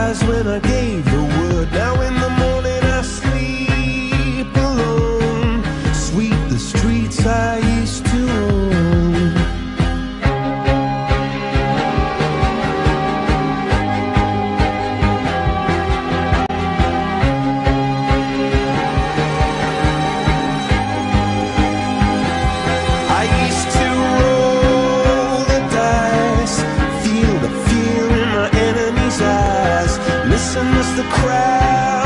eyes when I gave the word. Now in the morning I sleep alone. Sweep the streets I used to own. I used to roll the dice, feel the fear in my enemy's eyes, listen as the crowd